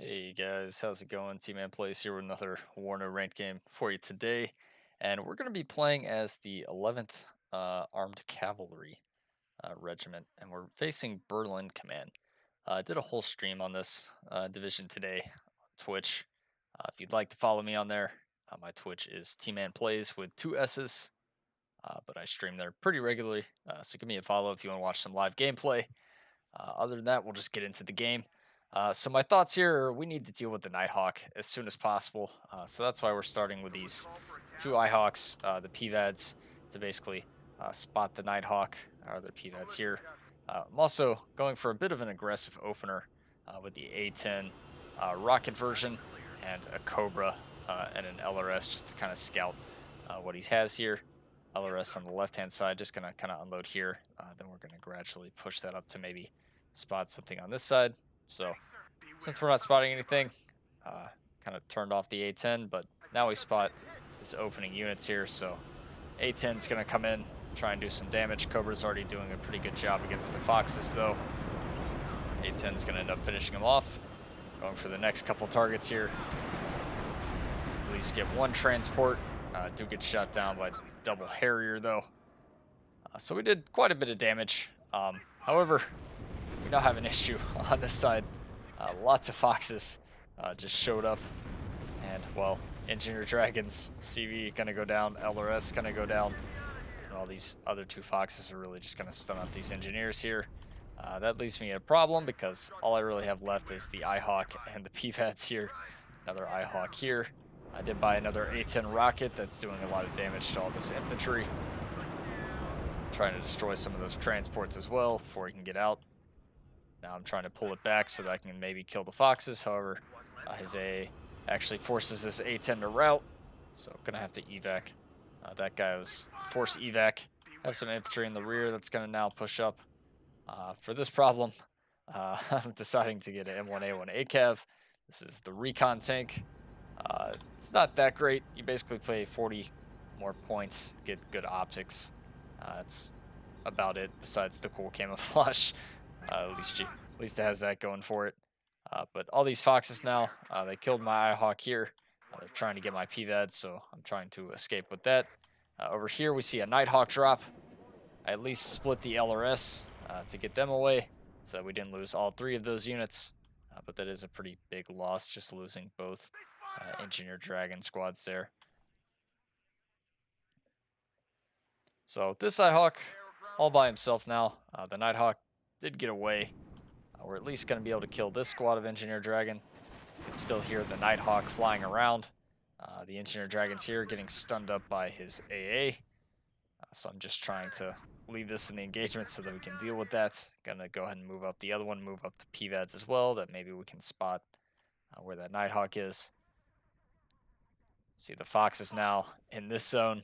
Hey guys, how's it going? Tmanplays here with another Warno ranked game for you today, and we're going to be playing as the 11th Armed Cavalry Regiment, and we're facing Berlin Command. I did a whole stream on this division today on Twitch. If you'd like to follow me on there, my Twitch is tmanplays with two S's, but I stream there pretty regularly, so give me a follow if you want to watch some live gameplay. Other than that, we'll just get into the game. So my thoughts here are we need to deal with the Nighthawk as soon as possible. So that's why we're starting with these two Eyehawks, the PVADs, to basically spot the Nighthawk, or the PVADs here. I'm also going for a bit of an aggressive opener with the A10 rocket version and a Cobra and an LRS just to kind of scout what he has here. LRS on the left-hand side, just going to kind of unload here. Then we're going to gradually push that up to maybe spot something on this side. So since we're not spotting anything, kind of turned off the A10, but now we spot his opening units here. So A10 is going to come in, try and do some damage. Cobra's already doing a pretty good job against the Foxes, though. A10 is going to end up finishing him off. Going for the next couple targets here. At least get one transport. Do get shot down by the double Harrier, though. So we did quite a bit of damage. However, we now have an issue on this side. Lots of Foxes just showed up. And, well, Engineer Dragons, CV gonna go down, LRS gonna go down. And all these other two Foxes are really just gonna stun up these Engineers here. That leaves me a problem because all I really have left is the Eyehawk and the PVADs here. Another Eyehawk here. I did buy another A10 rocket that's doing a lot of damage to all this infantry. Trying to destroy some of those transports as well before he can get out. Now I'm trying to pull it back so that I can maybe kill the Foxes. However, his A actually forces this A10 to rout. So I'm going to have to evac. That guy was force evac. Have some infantry in the rear that's going to now push up. For this problem, I'm deciding to get an M1A1 ACAV. This is the recon tank. It's not that great. You basically play 40 more points, get good optics. That's about it, besides the cool camouflage. At least it has that going for it. But all these Foxes now, they killed my Eyehawk here. They're trying to get my PVAD, so I'm trying to escape with that. Over here, we see a Nighthawk drop. I at least split the LRS to get them away so that we didn't lose all three of those units. But that is a pretty big loss, just losing both Engineer Dragon squads there. So this Eyehawk, all by himself now. The Nighthawk did get away. We're at least going to be able to kill this squad of Engineer Dragon. You can still hear the Nighthawk flying around. The Engineer Dragon's here getting stunned up by his AA. So I'm just trying to leave this in the engagement so that we can deal with that. Gonna go ahead and move up the other one, move up the PVADs as well, that maybe we can spot where that Nighthawk is. See the Foxes now in this zone.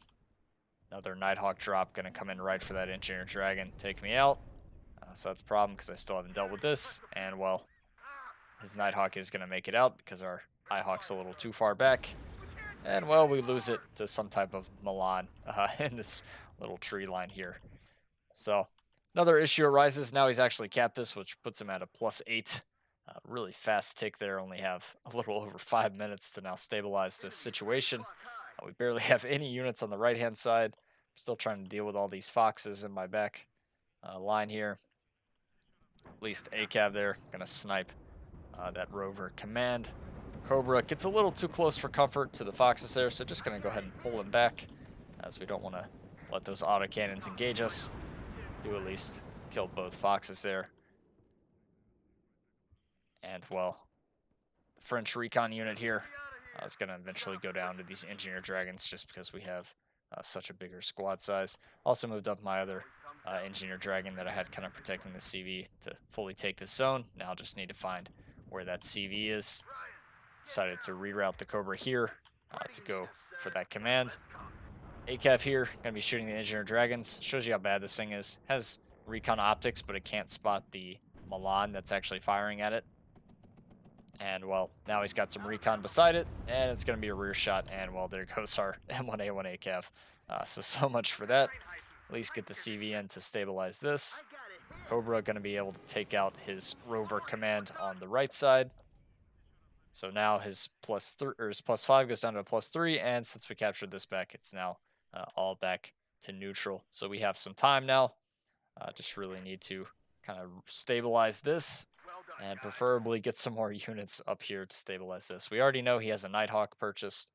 Another Nighthawk drop gonna come in right for that Engineer Dragon, take me out. So that's a problem because I still haven't dealt with this. And, well, his Nighthawk is going to make it out because our Eyehawk's a little too far back. And, well, we lose it to some type of Milan in this little tree line here. So another issue arises. Now he's actually capped this, which puts him at a +8. Really fast tick there. Only have a little over 5 minutes to now stabilize this situation. We barely have any units on the right-hand side. I'm still trying to deal with all these Foxes in my back line here. At least ACAV there, gonna snipe that rover command. Cobra gets a little too close for comfort to the Foxes there, so just gonna go ahead and pull him back, as we don't want to let those autocannons engage us. Do at least kill both Foxes there. And, well, the French recon unit here is gonna eventually go down to these Engineer Dragons just because we have such a bigger squad size. Also moved up my other Engineer Dragon that I had kind of protecting the CV to fully take this zone. Now just need to find where that CV is. Decided to reroute the Cobra here to go for that command. ACAV here, gonna be shooting the Engineer Dragons. Shows you how bad this thing is. Has recon optics, but it can't spot the Milan that's actually firing at it. And, well, now he's got some recon beside it, and it's going to be a rear shot, and, well, there goes our M1A1 ACAV. So much for that. At least get the CV in to stabilize this. Cobra going to be able to take out his rover command on the right side. So now his +3 or his +5 goes down to a +3, and since we captured this back, it's now all back to neutral. So we have some time now. Just really need to kind of stabilize this and preferably get some more units up here to stabilize this. We already know he has a Nighthawk purchased,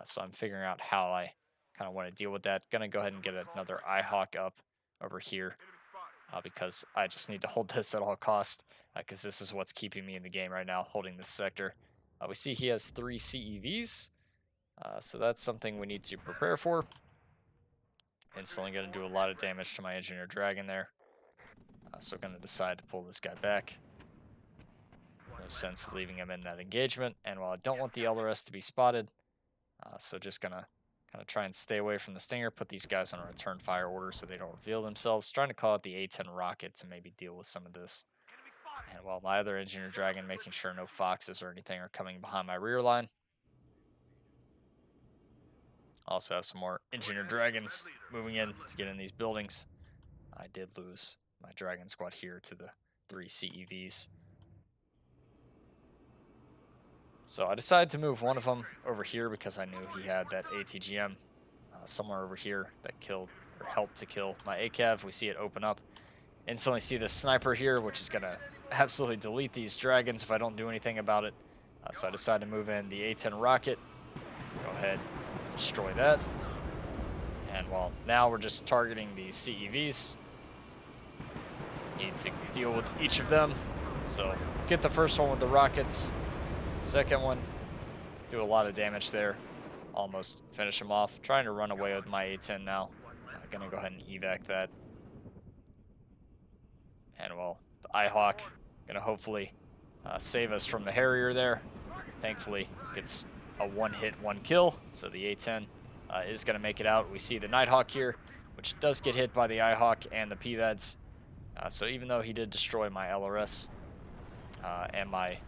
so I'm figuring out how I kind of want to deal with that. Gonna go ahead and get another Eyehawk up over here because I just need to hold this at all cost because this is what's keeping me in the game right now, holding this sector. We see he has 3 CEVs, so that's something we need to prepare for. Instantly going to do a lot of damage to my Engineer Dragon there. So going to decide to pull this guy back. No sense leaving him in that engagement. And while I don't want the LRS to be spotted, so just going to kind of try and stay away from the Stinger, put these guys on a return fire order so they don't reveal themselves. Trying to call out the A-10 rocket to maybe deal with some of this. And while my other Engineer Dragon making sure no foxes or anything are coming behind my rear line. Also have some more Engineer Dragons moving in to get in these buildings. I did lose my Dragon Squad here to the 3 CEVs. So I decided to move one of them over here because I knew he had that ATGM somewhere over here that killed or helped to kill my ACAV. We see it open up. Instantly see the sniper here, which is going to absolutely delete these dragons if I don't do anything about it. So I decided to move in the A-10 rocket. Go ahead, destroy that. And well, now we're just targeting these CEVs. Need to deal with each of them. So get the first one with the rockets. Second one, do a lot of damage there. Almost finish him off. Trying to run away with my A-10 now. Gonna go ahead and evac that. And well, the Eyehawk gonna hopefully save us from the Harrier there. Thankfully, gets a one-hit, one-kill. So the A-10 is gonna make it out. We see the Nighthawk here, which does get hit by the Eyehawk and the PVADs. So even though he did destroy my LRS and my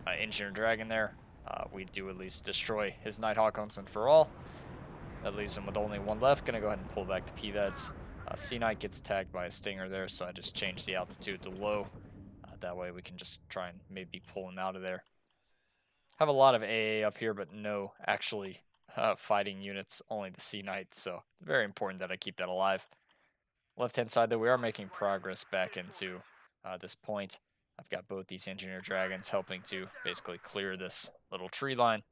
Engineer Dragon there, we do at least destroy his Nighthawk once and for all. That leaves him with only one left. Gonna go ahead and pull back the PVADs. C-Knight gets tagged by a Stinger there, so I just changed the altitude to low. That way we can just try and maybe pull him out of there. Have a lot of AA up here, but no actually fighting units, only the C-Knight, so it's very important that I keep that alive. Left-hand side, though, we are making progress back into this point. I've got both these Engineer Dragons helping to basically clear this little tree line.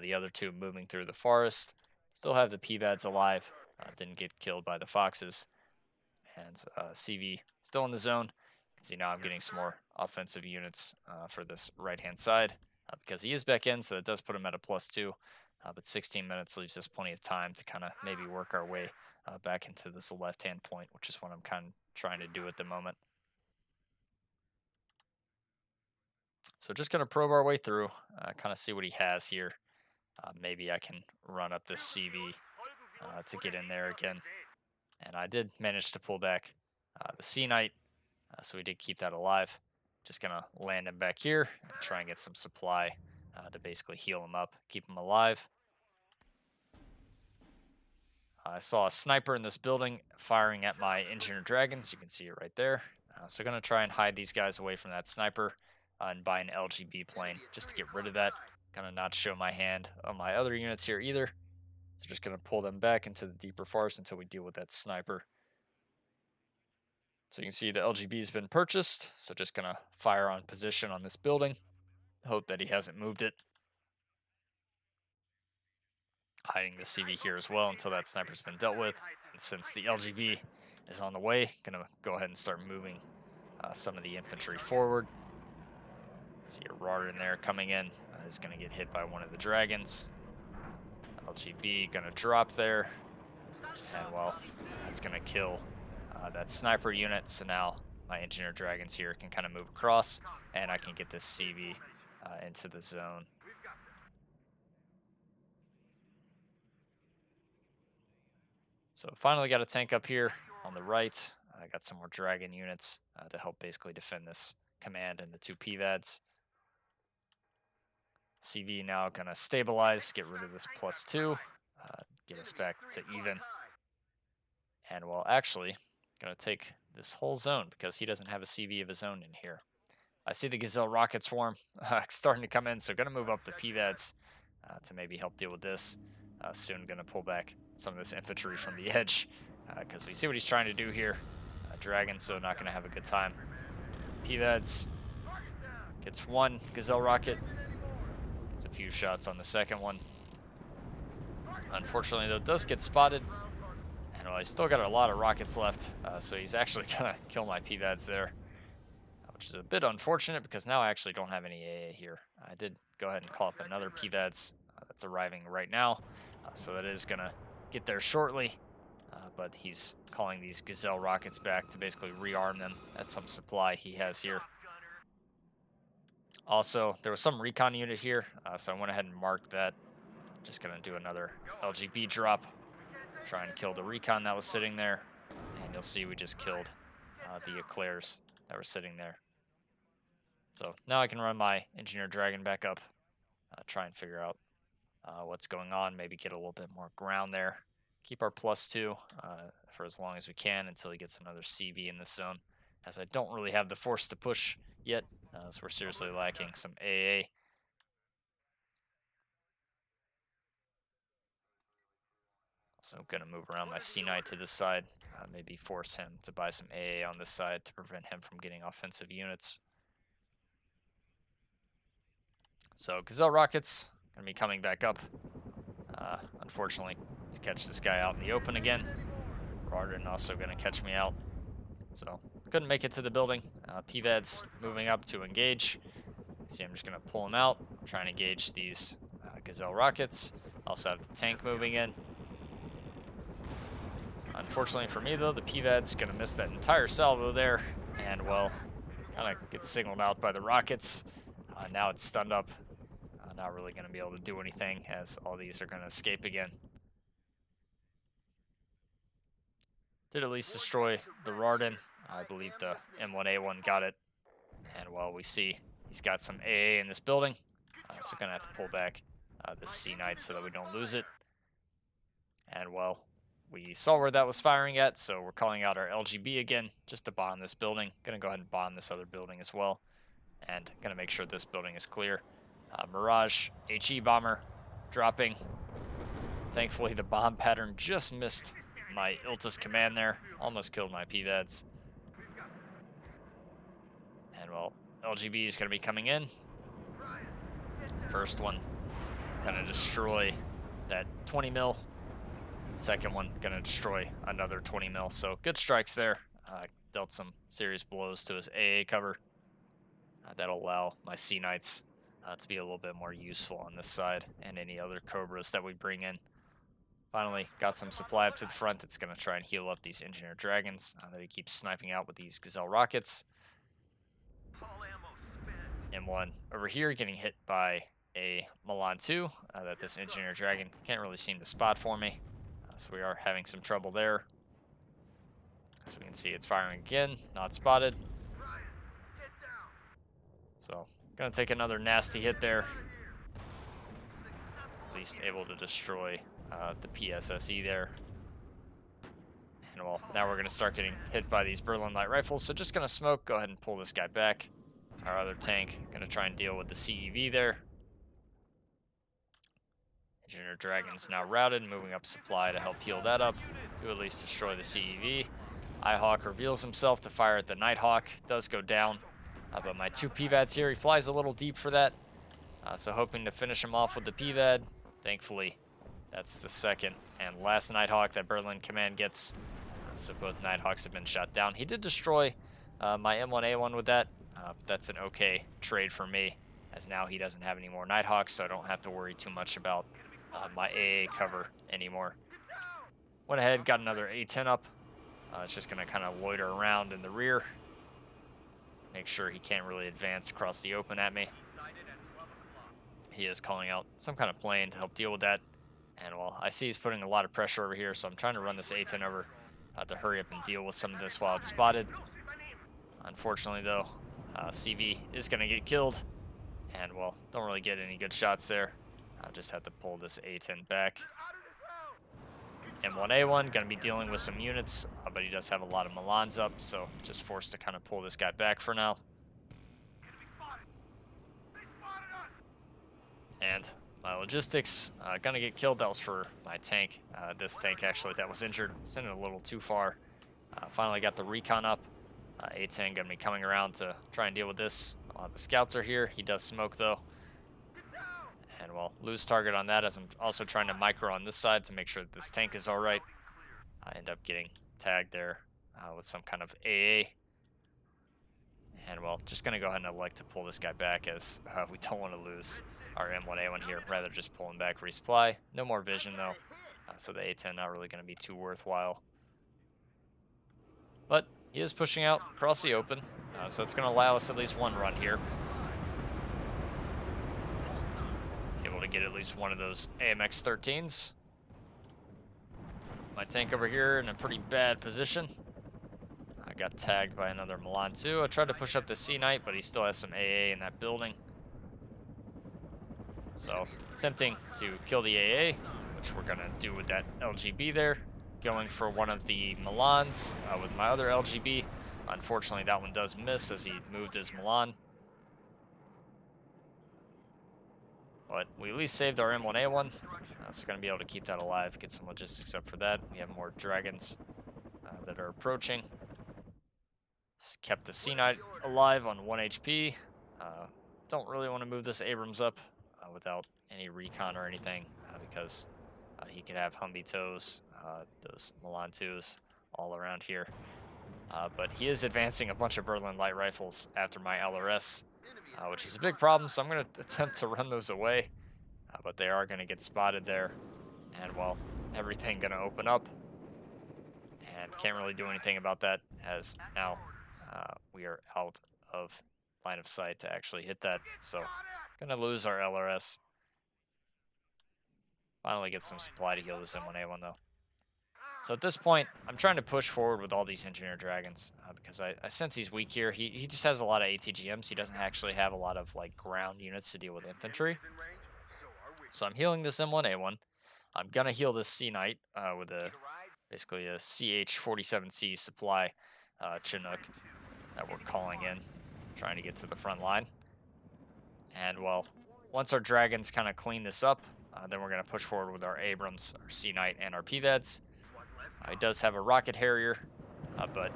The other two moving through the forest. Still have the PVADs alive. Didn't get killed by the foxes. And CV still in the zone. You can see now I'm getting some more offensive units for this right-hand side. Because he is back in, so that does put him at a +2. But 16 minutes leaves us plenty of time to kind of maybe work our way back into this left-hand point, which is what I'm kind of trying to do at the moment. So just going to probe our way through, kind of see what he has here. Maybe I can run up this CV to get in there again. And I did manage to pull back the C-Knight, so we did keep that alive. Just going to land him back here and try and get some supply to basically heal him up, keep him alive. I saw a sniper in this building firing at my Engineer Dragons. You can see it right there. So going to try and hide these guys away from that sniper and buy an LGB plane just to get rid of that. Gonna not show my hand on my other units here either. So just gonna pull them back into the deeper forest until we deal with that sniper. So you can see the LGB has been purchased. So just gonna fire on position on this building. Hope that he hasn't moved it. Hiding the CV here as well until that sniper's been dealt with. And since the LGB is on the way, gonna go ahead and start moving some of the infantry forward. See a Rard in there coming in. Is going to get hit by one of the dragons. LGB going to drop there. And well, that's going to kill that sniper unit. So now my Engineer Dragons here can kind of move across. And I can get this CV into the zone. So finally got a tank up here on the right. I got some more dragon units to help basically defend this command and the 2 PVADs. CV now gonna stabilize, get rid of this +2, get us back to even. And well, actually, gonna take this whole zone because he doesn't have a CV of his own in here. I see the Gazelle rocket swarm starting to come in, so gonna move up the PVADs to maybe help deal with this. Soon gonna pull back some of this infantry from the edge because we see what he's trying to do here. Dragon, so not gonna have a good time. PVADs gets one Gazelle rocket, gets a few shots on the second one. Unfortunately, though, does get spotted. And well, he's still got a lot of rockets left, so he's actually gonna kill my PVADs there, which is a bit unfortunate because now I actually don't have any AA here. I did go ahead and call up another PVADs that's arriving right now, so that is gonna get there shortly. But he's calling these Gazelle rockets back to basically rearm them. That's some supply he has here. Also, there was some recon unit here, so I went ahead and marked that. Just gonna do another LGB drop, try and kill the recon that was sitting there, and you'll see we just killed the eclairs that were sitting there. So now I can run my Engineer Dragon back up, try and figure out what's going on, maybe get a little bit more ground there. Keep our +2 for as long as we can until he gets another CV in this zone, as I don't really have the force to push yet, so we're seriously lacking some AA. So I'm going to move around my C-Knight to this side, maybe force him to buy some AA on this side to prevent him from getting offensive units. So Gazelle rockets going to be coming back up, unfortunately, to catch this guy out in the open again. Warno also going to catch me out. So couldn't make it to the building. PVAD's moving up to engage. See, I'm just going to pull him out, trying to engage these Gazelle rockets. Also have the tank moving in. Unfortunately for me, though, the PVAD's going to miss that entire salvo there, and, well, kind of gets signaled out by the rockets. Now it's stunned up. Not really going to be able to do anything, as all these are going to escape again. Did at least destroy the Rarden. I believe the M1A1 got it. And, well, we see he's got some AA in this building, so going to have to pull back this C-Knight so that we don't lose it. And, well, we saw where that was firing at, so we're calling out our LGB again just to bomb this building. Gonna go ahead and bomb this other building as well, and gonna make sure this building is clear. Mirage HE bomber dropping. Thankfully, the bomb pattern just missed my Iltis command there. Almost killed my PVADs. And, well, LGB is gonna be coming in. First one gonna destroy that 20 mil. Second one gonna destroy another 20 mil. So good strikes there. Dealt some serious blows to his AA cover. That'll allow my C-Knights to be a little bit more useful on this side, and any other Cobras that we bring in. Finally got some supply up to the front that's gonna try and heal up these Engineer Dragons that he keeps sniping out with these Gazelle rockets. M1 over here getting hit by a Milan 2 that this Engineer Dragon can't really seem to spot for me. So we are having some trouble there. As we can see, it's firing again, not spotted. So, gonna take another nasty hit there. At least able to destroy the PSSE there. And, well, now we're gonna start getting hit by these Berlin Light Rifles. So just gonna smoke, go ahead and pull this guy back. Our other tank gonna try and deal with the CEV there. Engineer Dragon's now routed, moving up supply to help heal that up, to at least destroy the CEV. Ihawk reveals himself to fire at the Nighthawk, does go down, but my two PVADs here, he flies a little deep for that, so hoping to finish him off with the PVAD. Thankfully, that's the second and last Nighthawk that Berlin Command gets, so both Nighthawks have been shot down. He did destroy my M1A1 with that, but that's an okay trade for me, as now he doesn't have any more Nighthawks, so I don't have to worry too much about my AA cover anymore. Went ahead, got another A10 up. It's just going to kind of loiter around in the rear. Make sure he can't really advance across the open at me. He is calling out some kind of plane to help deal with that. And, well, I see he's putting a lot of pressure over here, so I'm trying to run this A10 over to hurry up and deal with some of this while it's spotted. Unfortunately, though, CV is going to get killed. And, well, don't really get any good shots there. I'll just have to pull this A10 back. M1A1 going to be dealing with some units, but he does have a lot of Milans up, so just forced to kind of pull this guy back for now. my logistics gonna get killed. That was for my tank. This tank actually that was injured, sent it a little too far. Finally got the recon up. A10 gonna be coming around to try and deal with this. The scouts are here. He does smoke though. And we'll lose target on that as I'm also trying to micro on this side to make sure that this tank is alright. I end up getting tagged there with some kind of AA. And well, just going to go ahead and elect to pull this guy back as we don't want to lose our M1A1 here. Rather just pulling back, resupply. No more vision though, so the A10 not really going to be too worthwhile. But he is pushing out across the open, so it's going to allow us at least one run here. Able to get at least one of those AMX-13s. My tank over here in a pretty bad position. I got tagged by another Milan too. I tried to push up the Sea Knight, but he still has some AA in that building. So, attempting to kill the AA, which we're going to do with that LGB there. Going for one of the Milans with my other LGB. Unfortunately, that one does miss as he moved his Milan. But we at least saved our M1A1, so we're going to be able to keep that alive, get some logistics up for that. We have more dragons that are approaching. Kept the Sea Knight alive on 1 HP. Don't really want to move this Abrams up without any recon or anything, because he could have Humvee tows, those Milan 2s all around here. But he is advancing a bunch of Berlin light rifles after my LRS, which is a big problem, so I'm going to attempt to run those away. But they are going to get spotted there. And, well, everything going to open up. And can't really do anything about that, as now we are out of line of sight to actually hit that. So, going to lose our LRS. Finally get some supply to heal this M1A1, though. So at this point, I'm trying to push forward with all these Engineer Dragons, because I sense he's weak here. He just has a lot of ATGMs. He doesn't actually have a lot of like ground units to deal with infantry. So I'm healing this M1A1. I'm going to heal this Sea Knight with basically a CH-47C supply Chinook that we're calling in, trying to get to the front line. And, well, once our dragons kind of clean this up, then we're going to push forward with our Abrams, our Sea Knight, and our PVEDs. He does have a rocket Harrier, but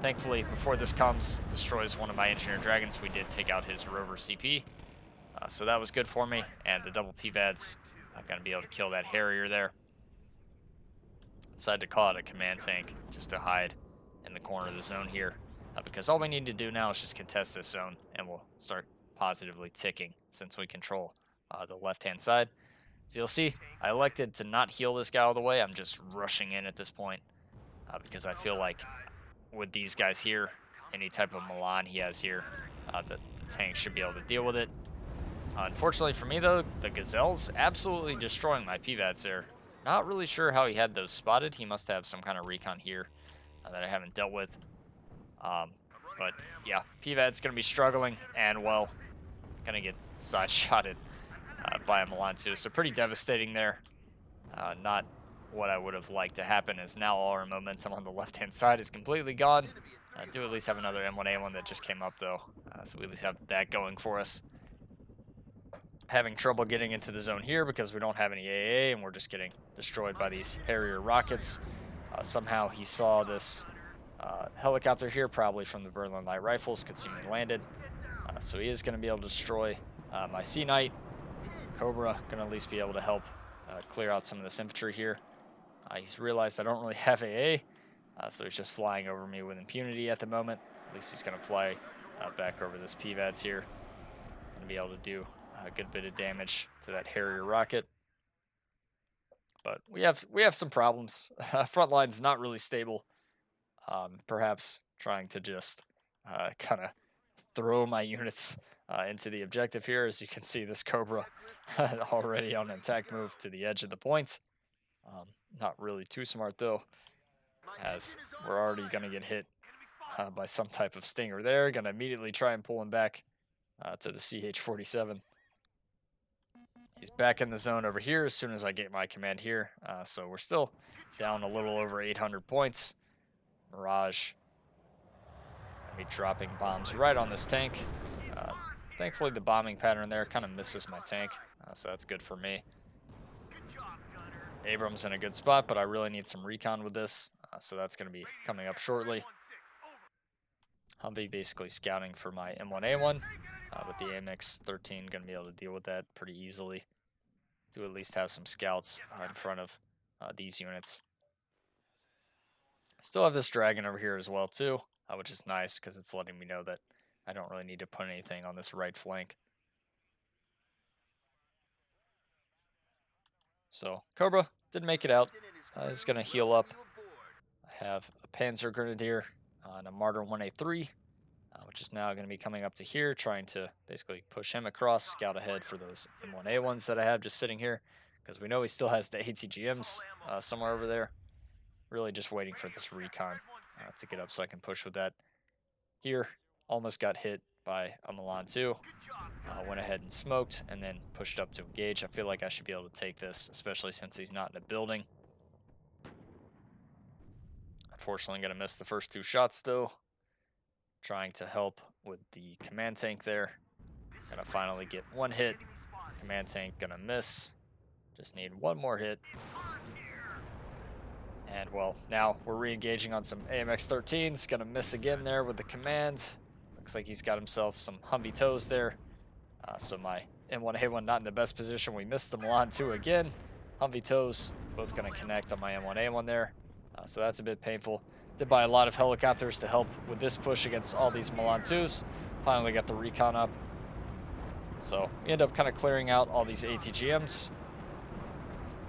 thankfully, before this comes, destroys one of my Engineer Dragons, we did take out his Rover CP. So that was good for me, and the double PVEDs, I'm going to be able to kill that Harrier there. Decided to call it a command tank just to hide in the corner of the zone here, because all we need to do now is just contest this zone, and we'll start positively ticking since we control the left-hand side. So you'll see, I elected to not heal this guy all the way. I'm just rushing in at this point, because I feel like with these guys here, any type of Milan he has here, the tank should be able to deal with it. Unfortunately for me, though, the Gazelle's absolutely destroying my PVADs there. Not really sure how he had those spotted. He must have some kind of recon here that I haven't dealt with. But yeah, PVAD's going to be struggling, and, well, going to get side-shotted by a Milan too. So pretty devastating there. Not what I would have liked to happen, as now all our momentum on the left-hand side is completely gone. I do at least have another M1A1 that just came up, though. So we at least have that going for us. Having trouble getting into the zone here because we don't have any AA, and we're just getting destroyed by these Harrier rockets. Somehow he saw this helicopter here, probably from the Berlin Light Rifles, could see me landed. So he is going to be able to destroy my Sea Knight. Cobra going to at least be able to help clear out some of this infantry here. He's realized I don't really have AA, so he's just flying over me with impunity at the moment. At least he's going to fly back over this PVADs here. Going to be able to do a good bit of damage to that Harrier rocket. But we have some problems. Front line's not really stable. Perhaps trying to just kind of throw my units into the objective here. As you can see, this Cobra already on an attack move to the edge of the point. Not really too smart, though, as we're already going to get hit by some type of stinger there. Going to immediately try and pull him back to the CH-47. He's back in the zone over here as soon as I get my command here. So we're still down a little over 800 points. Mirage going to be dropping bombs right on this tank. thankfully the bombing pattern there kind of misses my tank, so that's good for me. Abrams in a good spot, but I really need some recon with this, so that's going to be coming up shortly. Humvee basically scouting for my M1A1, with the AMX-13 going to be able to deal with that pretty easily. Do at least have some scouts in front of these units. Still have this dragon over here as well too, which is nice because it's letting me know that I don't really need to put anything on this right flank. So Cobra didn't make it out. He's going to heal up. I have a Panzer Grenadier and a Martyr 1A3, which is now going to be coming up to here, trying to basically push him across, scout ahead for those M1A1s that I have just sitting here, because we know he still has the ATGMs somewhere over there. Really just waiting for this recon to get up so I can push with that. Here, almost got hit by a Milan 2. Went ahead and smoked and then pushed up to engage. I feel like I should be able to take this, especially since he's not in a building. Unfortunately, I'm going to miss the first 2 shots though. Trying to help with the command tank there. Gonna finally get 1 hit. Command tank gonna miss. Just need 1 more hit. And well, now we're re-engaging on some AMX-13s. Gonna miss again there with the command. Looks like he's got himself some Humvee toes there. So my M1A1 not in the best position. We missed the Milan 2 again. Humvee toes both gonna connect on my M1A1 there. So that's a bit painful. Did buy a lot of helicopters to help with this push against all these Milan 2s. Finally got the recon up. So we end up kind of clearing out all these ATGMs.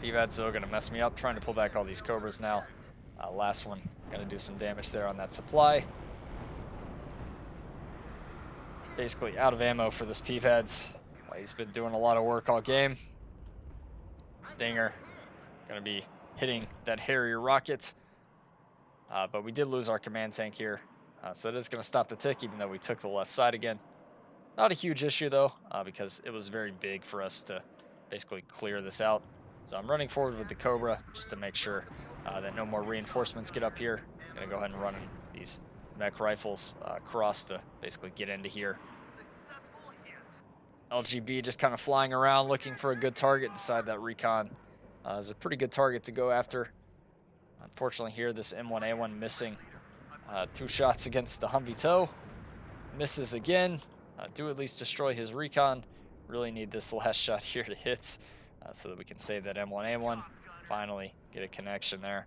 PVAD's though going to mess me up, trying to pull back all these Cobras now. Last one going to do some damage there on that supply. Basically out of ammo for this PVAD's. He's been doing a lot of work all game. Stinger going to be hitting that Harrier rocket. But we did lose our command tank here. So it is going to stop the tick, even though we took the left side again. Not a huge issue, though, because it was very big for us to basically clear this out. So I'm running forward with the Cobra just to make sure that no more reinforcements get up here. I'm going to go ahead and run these mech rifles across to basically get into here. LGB just kind of flying around looking for a good target. Decide that recon is a pretty good target to go after. Unfortunately here, this M1A1 missing 2 shots against the Humvee tow. Misses again. Do at least destroy his recon. Really need this last shot here to hit so that we can save that M1A1. Finally get a connection there.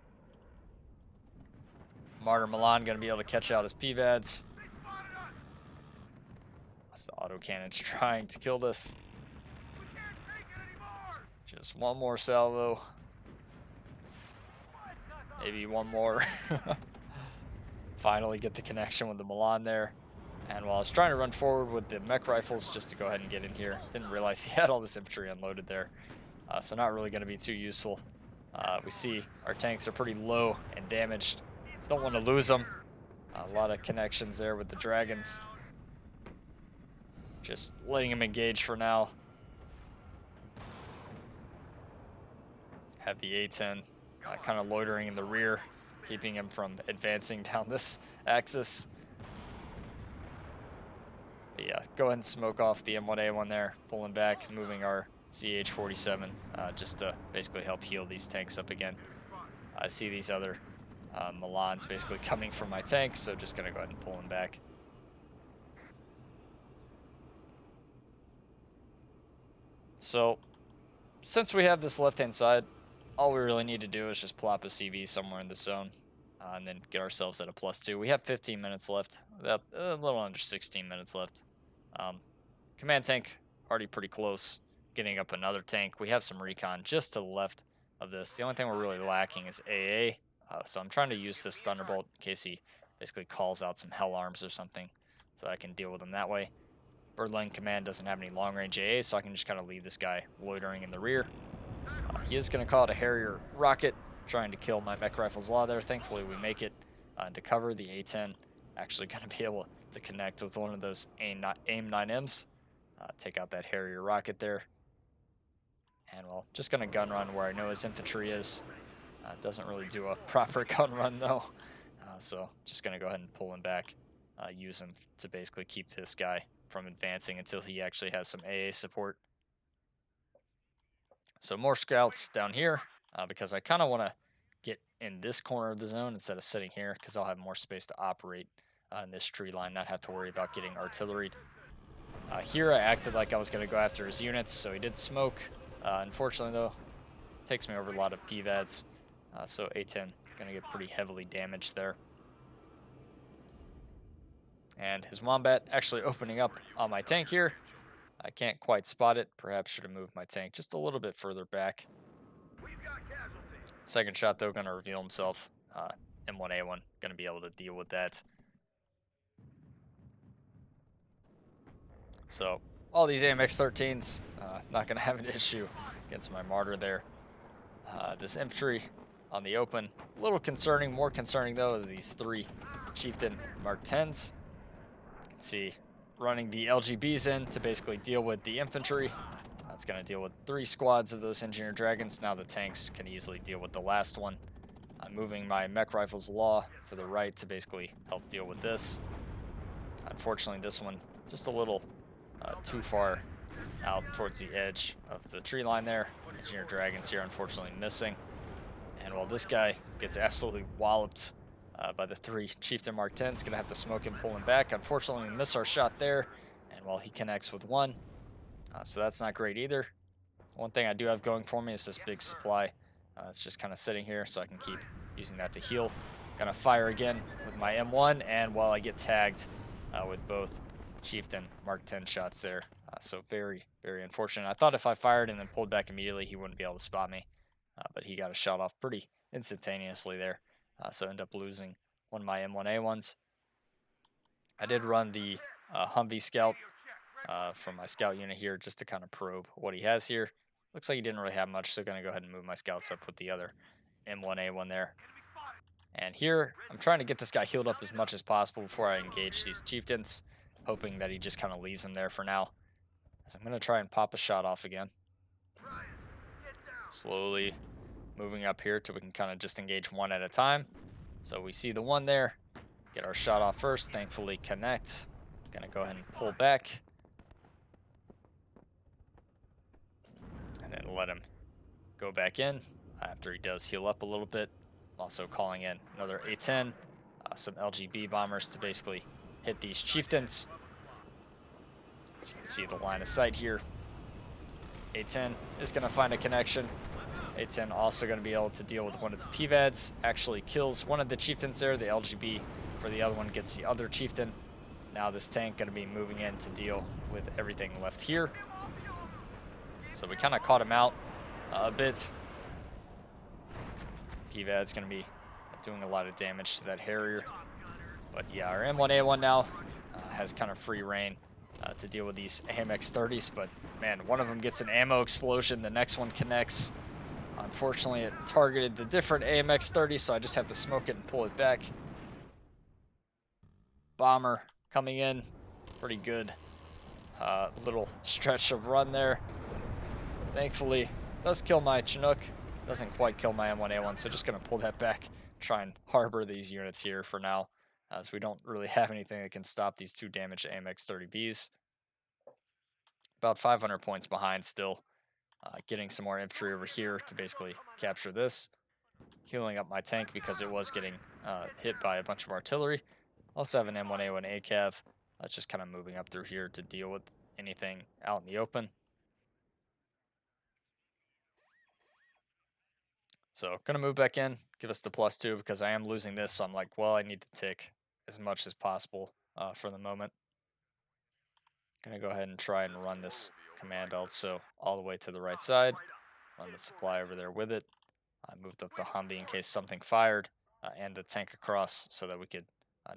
Martyr Milan going to be able to catch out his PVADs. That's the autocannon's trying to kill this. Just 1 more salvo. Maybe 1 more. Finally get the connection with the Milan there. And while I was trying to run forward with the mech rifles just to go ahead and get in here, didn't realize he had all this infantry unloaded there. So not really going to be too useful. We see our tanks are pretty low and damaged. Don't want to lose them. A lot of connections there with the dragons. Just letting him engage for now. Have the A-10 kind of loitering in the rear, keeping him from advancing down this axis. But yeah, go ahead and smoke off the M1A1 there, pulling back, moving our CH-47 just to basically help heal these tanks up again. I see these other Milans basically coming from my tanks, so just going to go ahead and pull them back. So, since we have this left-hand side, all we really need to do is just plop a CV somewhere in the zone and then get ourselves at a +2. We have 15 minutes left, about a little under 16 minutes left. Command tank already pretty close, getting up another tank. We have some recon just to the left of this. The only thing we're really lacking is AA, so I'm trying to use this Thunderbolt in case he basically calls out some Hell Arms or something so that I can deal with him that way. Berlin Command doesn't have any long-range AA, so I can just kind of leave this guy loitering in the rear. He is going to call it a Harrier rocket, trying to kill my mech rifles law there. Thankfully, we make it to cover. The A-10 actually going to be able to connect with one of those AIM-9Ms. Take out that Harrier rocket there. And, well, just going to gun run where I know his infantry is. Doesn't really do a proper gun run, though. So just going to go ahead and pull him back. Use him to basically keep this guy from advancing until he actually has some AA support. So more scouts down here because I kind of want to get in this corner of the zone instead of sitting here because I'll have more space to operate in this tree line, not have to worry about getting artilleried. Here I acted like I was going to go after his units, so he did smoke. Unfortunately, though, it takes me over a lot of PVADs, so A10 going to get pretty heavily damaged there. And his Wombat actually opening up on my tank here. I can't quite spot it. Perhaps should have moved my tank just a little bit further back. Second shot, though, going to reveal himself. M1A1 going to be able to deal with that. So all these AMX-13s, not going to have an issue against my Martyr there. This infantry on the open, a little concerning. More concerning, though, is these 3 Chieftain Mark 10s. You can see running the LGBs in to basically deal with the infantry. It's going to deal with 3 squads of those Engineer Dragons. Now the tanks can easily deal with the last one. I'm moving my Mech Rifles Law to the right to basically help deal with this. Unfortunately, this one just a little too far out towards the edge of the tree line there. Engineer Dragons here unfortunately missing. And while this guy gets absolutely walloped by the 3 Chieftain Mark 10s, going to have to smoke him, pull him back. Unfortunately, we miss our shot there. And while he connects with 1, so that's not great either. One thing I do have going for me is this big supply. It's just kind of sitting here so I can keep using that to heal. Gonna fire again with my M1, and while I get tagged with both Chieftain Mark 10 shots there. So very, very unfortunate. I thought if I fired and then pulled back immediately, he wouldn't be able to spot me. But he got a shot off pretty instantaneously there. So I ended up losing one of my M1A1s. I did run the Humvee Scout from my scout unit here just to kind of probe what he has here. Looks like he didn't really have much, so I'm going to go ahead and move my scouts up with the other M1A1 there. And here, I'm trying to get this guy healed up as much as possible before I engage these chieftains, hoping that he just kind of leaves him there for now. So I'm going to try and pop a shot off again. Slowly moving up here till we can kind of just engage 1 at a time. So we see the 1 there, get our shot off first, thankfully connect. Going to go ahead and pull back. And then let him go back in after he does heal up a little bit. Also calling in another A10, some LGB bombers to basically hit these chieftains. So you can see the line of sight here. A10 is going to find a connection. A10 also going to be able to deal with one of the PVADs. Actually kills one of the chieftains there. The LGB for the other one gets the other chieftain. Now this tank going to be moving in to deal with everything left here. So we kind of caught him out a bit. PVAD's going to be doing a lot of damage to that Harrier. But yeah, our M1A1 now has kind of free reign to deal with these AMX-30s. But man, one of them gets an ammo explosion. The next one connects. Unfortunately, it targeted the different AMX-30, so I just have to smoke it and pull it back. Bomber coming in. Pretty good little stretch of run there. Thankfully, does kill my Chinook. Doesn't quite kill my M1A1, so just going to pull that back. Try and harbor these units here for now, as we don't really have anything that can stop these 2 damaged AMX-30Bs. About 500 points behind still. Getting some more infantry over here to basically capture this. Healing up my tank because it was getting hit by a bunch of artillery. Also have an M1A1 ACAV. Just kind of moving up through here to deal with anything out in the open. So gonna move back in, give us the +2 because I am losing this. So I'm like, well, I need to take as much as possible for the moment. Gonna go ahead and try and run this command also all the way to the right side. Run the supply over there with it. I moved up the Humvee in case something fired and the tank across so that we could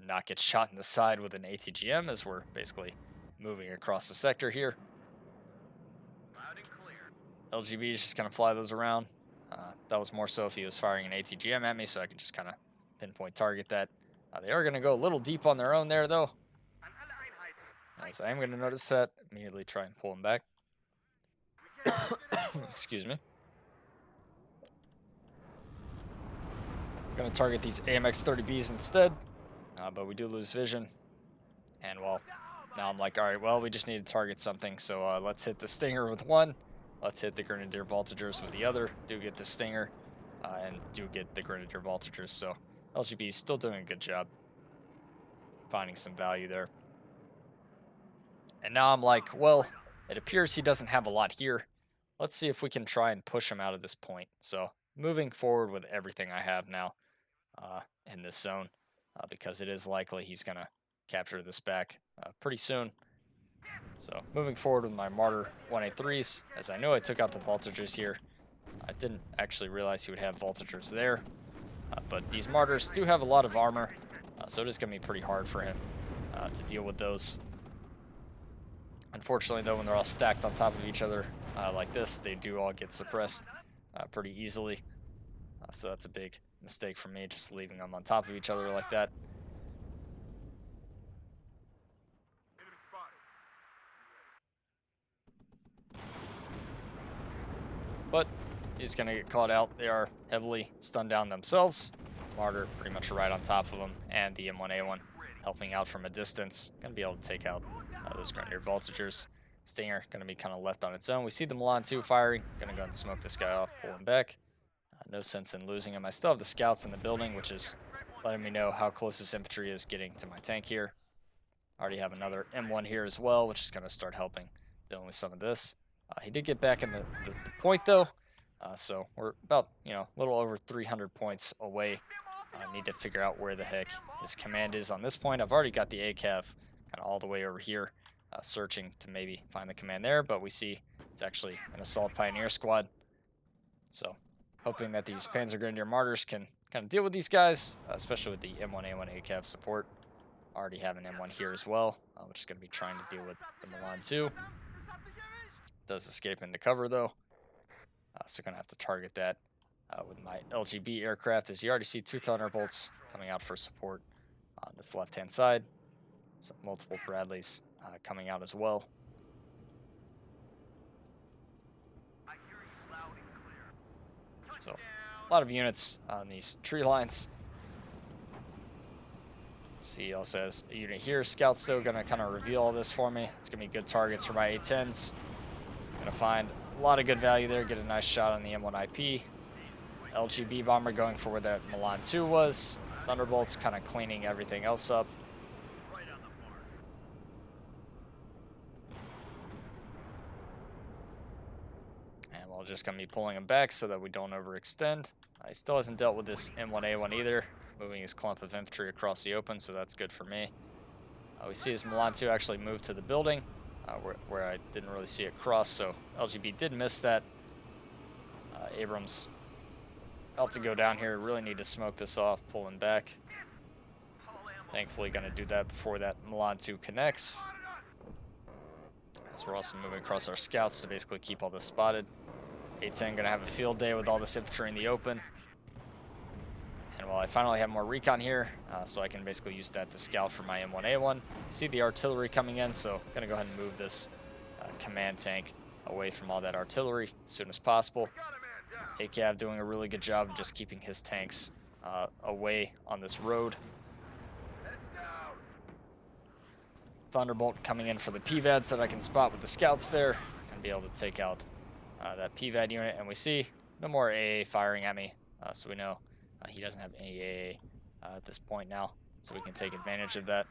not get shot in the side with an ATGM as we're basically moving across the sector here. LGB is just gonna fly those around. That was more so if he was firing an ATGM at me, so I could just kind of pinpoint target that. They are going to go a little deep on their own there, though. As I am going to notice that, immediately try and pull him back. Excuse me. Going to target these AMX-30Bs instead, but we do lose vision. And while Now I'm like, all right, well, we just need to target something. So let's hit the Stinger with one. Let's hit the Grenadier Voltigeurs with the other. Do get the Stinger and do get the Grenadier Voltigeurs. So LGB is still doing a good job finding some value there. And now I'm like, well, it appears he doesn't have a lot here. Let's see if we can try and push him out of this point. So moving forward with everything I have now in this zone, because it is likely he's going to capture this back pretty soon. So moving forward with my Martyr 183s, as I know I took out the Voltigeurs here. I didn't actually realize he would have Voltigeurs there. But these Martyrs do have a lot of armor, so it is going to be pretty hard for him to deal with those. Unfortunately, though, when they're all stacked on top of each other like this, they do all get suppressed pretty easily. So that's a big mistake for me, just leaving them on top of each other like that. But he's going to get caught out. They are heavily stunned down themselves. Martyr pretty much right on top of them, and the M1A1 helping out from a distance. Going to be able to take out those Grenadier Voltigeurs. Stinger going to be kind of left on its own. We see the Milan 2 firing. Going to go and smoke this guy off, pull him back. No sense in losing him. I still have the scouts in the building, which is letting me know how close this infantry is getting to my tank here. I already have another M1 here as well, which is going to start helping dealing with some of this. He did get back in the point, though. So we're about, a little over 300 points away. I need to figure out where the heck his command is on this point. I've already got the ACAV kind of all the way over here, searching to maybe find the command there, but we see it's actually an Assault Pioneer squad. So hoping that these Panzer Grenadier Martyrs can kind of deal with these guys, especially with the M1A1 ACAV support. I already have an M1 here as well, which is going to be trying to deal with the Milan 2. Does escape into cover, though. So going to have to target that with my LGB aircraft, as you already see 2 Thunderbolts coming out for support on this left-hand side. Some multiple Bradleys coming out as well. So a lot of units on these tree lines. See, also has a unit here. Scout's still going to kind of reveal all this for me. It's going to be good targets for my A-10s. Going to find a lot of good value there. Get a nice shot on the M1IP. LGB bomber going for where that Milan 2 was. Thunderbolts kind of cleaning everything else up. And we're just going to be pulling him back so that we don't overextend. He still hasn't dealt with this M1A1 either. Moving his clump of infantry across the open, so that's good for me. We see his Milan 2 actually move to the building, where I didn't really see it cross, so LGB did miss that. Abrams about to go down here. Really need to smoke this off, pull him back. Thankfully going to do that before that Milan 2 connects. As we're also moving across our scouts to basically keep all this spotted. A-10 going to have a field day with all this infantry in the open. And while I finally have more recon here, so I can basically use that to scout for my M1A1. See the artillery coming in, so I'm going to go ahead and move this command tank away from all that artillery as soon as possible. ACAV doing a really good job of just keeping his tanks away on this road. Thunderbolt coming in for the PVADs that I can spot with the scouts there. And be able to take out that PVAD unit. And we see no more AA firing at me, so we know he doesn't have any AA at this point now, so we can take advantage of that.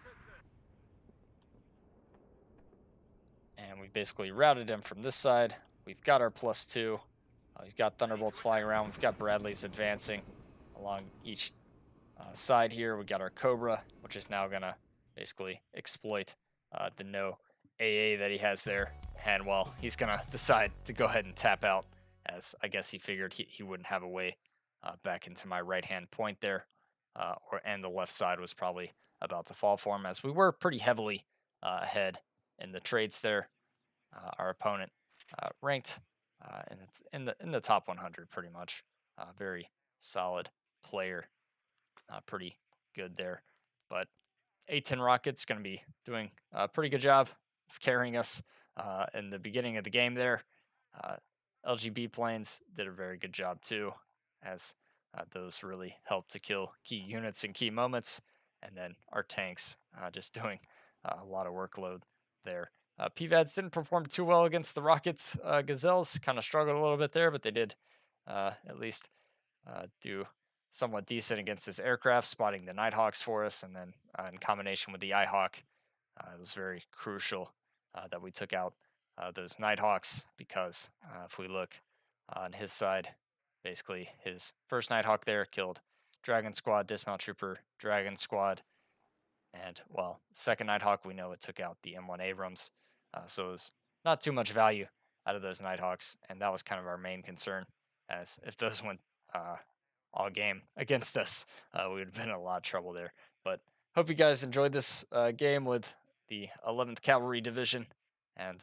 And we basically routed him from this side. We've got our +2. We've got Thunderbolts flying around. We've got Bradleys advancing along each side here. We got our Cobra, which is now going to basically exploit the no AA that he has there. And, well, he's going to decide to go ahead and tap out, as I guess he figured he wouldn't have a way back into my right-hand point there. And the left side was probably about to fall for him, as we were pretty heavily ahead in the trades there. Our opponent ranked and it's in the top 100 pretty much. Very solid player, pretty good there. But A-10 Rocket's going to be doing a pretty good job of carrying us in the beginning of the game there. LGB planes did a very good job too, as those really helped to kill key units in key moments. And then our tanks just doing a lot of workload there. PVADs didn't perform too well against the Rockets. Gazelles kind of struggled a little bit there, but they did at least do somewhat decent against this aircraft, spotting the Nighthawks for us, and then in combination with the Eyehawk, it was very crucial that we took out those Nighthawks because if we look on his side, basically his first Nighthawk there killed Dragon Squad, Dismount Trooper, Dragon Squad, and well, second Nighthawk we know it took out the M1 Abrams, so it was not too much value out of those Nighthawks, and that was kind of our main concern, as if those went uh, all game against us, we would have been in a lot of trouble there. But hope you guys enjoyed this game with the 11th Cavalry Division, and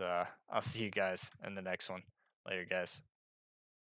I'll see you guys in the next one. Later, guys.